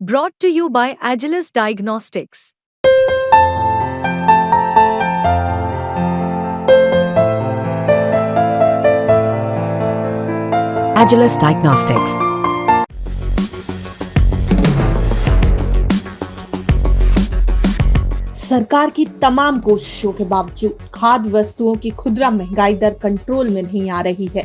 Brought to you by Agilus Diagnostics. Agilus Diagnostics. सरकार की तमाम कोशिशों के बावजूद खाद्य वस्तुओं की खुदरा महंगाई दर कंट्रोल में नहीं आ रही है।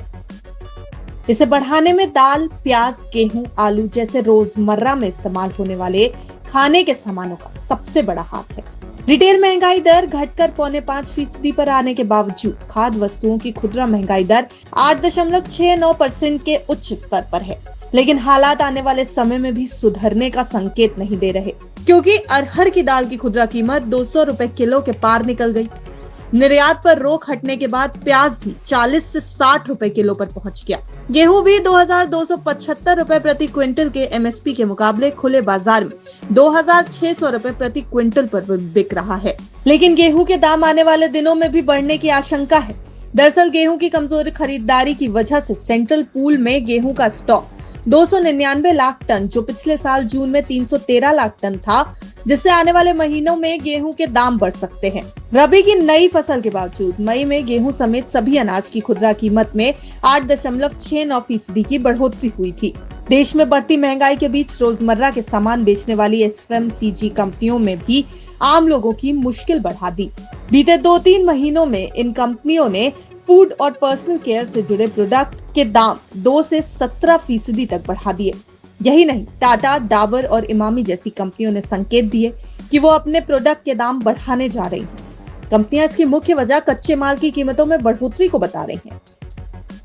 इसे बढ़ाने में दाल, प्याज, गेहूं, आलू जैसे रोजमर्रा में इस्तेमाल होने वाले खाने के सामानों का सबसे बड़ा हाथ है। रिटेल महंगाई दर घटकर 5.5% पर आने के बावजूद खाद्य वस्तुओं की खुदरा महंगाई दर 8.69% के उच्च स्तर पर है। लेकिन हालात आने वाले समय में भी सुधरने का संकेत नहीं दे रहे, क्योंकि अरहर की दाल की खुदरा कीमत 200 रुपए किलो के पार निकल गई। निर्यात पर रोक हटने के बाद प्याज भी 40 से 60 रुपए किलो पर पहुंच गया। गेहूं भी 2275 रुपए प्रति क्विंटल के एमएसपी के मुकाबले खुले बाजार में 2600 रुपए प्रति क्विंटल पर बिक रहा है। लेकिन गेहूं के दाम आने वाले दिनों में भी बढ़ने की आशंका है। दरअसल गेहूं की कमजोर खरीदारी की वजह से सेंट्रल पूल में गेहूं का स्टॉक 299 लाख टन, जो पिछले साल जून में 313 लाख टन था, जिससे आने वाले महीनों में गेहूं के दाम बढ़ सकते हैं। रबी की नई फसल के बावजूद मई में गेहूं समेत सभी अनाज की खुदरा कीमत में 8.69% की बढ़ोतरी हुई थी। देश में बढ़ती महंगाई के बीच रोजमर्रा के सामान बेचने वाली एफएमसीजी कंपनियों में भी आम लोगों की मुश्किल बढ़ा दी। बीते 2-3 महीनों में इन कंपनियों ने फूड और पर्सनल केयर से जुड़े प्रोडक्ट के दाम 2 से 17% तक बढ़ा दिए। यही नहीं, टाटा, डाबर और इमामी जैसी कंपनियों ने संकेत दिए कि वो अपने प्रोडक्ट के दाम बढ़ाने जा रही हैं। कंपनियां इसकी मुख्य वजह कच्चे माल की कीमतों में बढ़ोतरी को बता रही हैं।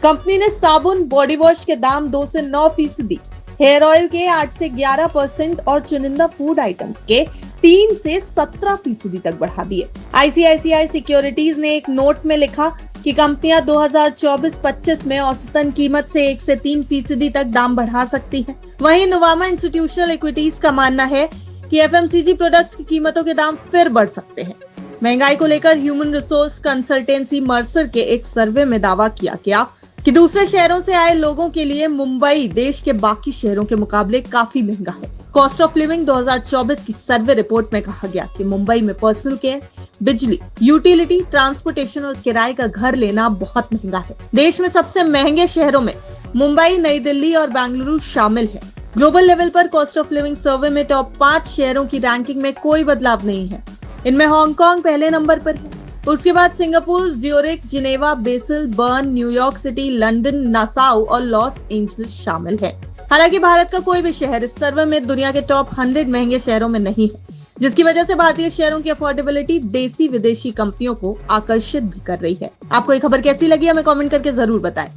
कंपनी ने साबुन, बॉडी वॉश के दाम 2 से 9%, हेयर ऑयल के 8 से 11% और चुनिंदा फूड आइटम्स के 3 से 17% तक बढ़ा दिए। आईसीआईसीआई सिक्योरिटीज ने एक नोट में लिखा कि कंपनियां 2024-25 में औसतन कीमत से 1 से 3% तक दाम बढ़ा सकती हैं। वहीं नुवामा इंस्टीट्यूशनल इक्विटीज का मानना है कि एफएमसीजी प्रोडक्ट्स की कीमतों के दाम फिर बढ़ सकते हैं। महंगाई को लेकर ह्यूमन रिसोर्स कंसल्टेंसी मर्सर के एक सर्वे में दावा किया गया कि दूसरे शहरों से आए लोगों के लिए मुंबई देश के बाकी शहरों के मुकाबले काफी महंगा है। कॉस्ट ऑफ लिविंग 2024 की सर्वे रिपोर्ट में कहा गया कि मुंबई में पर्सनल केयर, बिजली, यूटिलिटी, ट्रांसपोर्टेशन और किराए का घर लेना बहुत महंगा है। देश में सबसे महंगे शहरों में मुंबई, नई दिल्ली और बेंगलुरु शामिल है। ग्लोबल लेवल पर कॉस्ट ऑफ लिविंग सर्वे में टॉप 5 शहरों की रैंकिंग में कोई बदलाव नहीं है। इनमें हांगकांग पहले नंबर पर है। उसके बाद Singapore, Zurich, Geneva, Basel, Bern, New York city, London, Nassau और लॉस एंजलिस शामिल है। हालांकि भारत का कोई भी शहर इस सर्वे में दुनिया के टॉप 100 महंगे शहरों में नहीं है, जिसकी वजह से भारतीय शहरों की अफोर्डेबिलिटी देसी विदेशी कंपनियों को आकर्षित भी कर रही है। आपको ये खबर कैसी लगी, हमें कमेंट करके जरूर बताएं।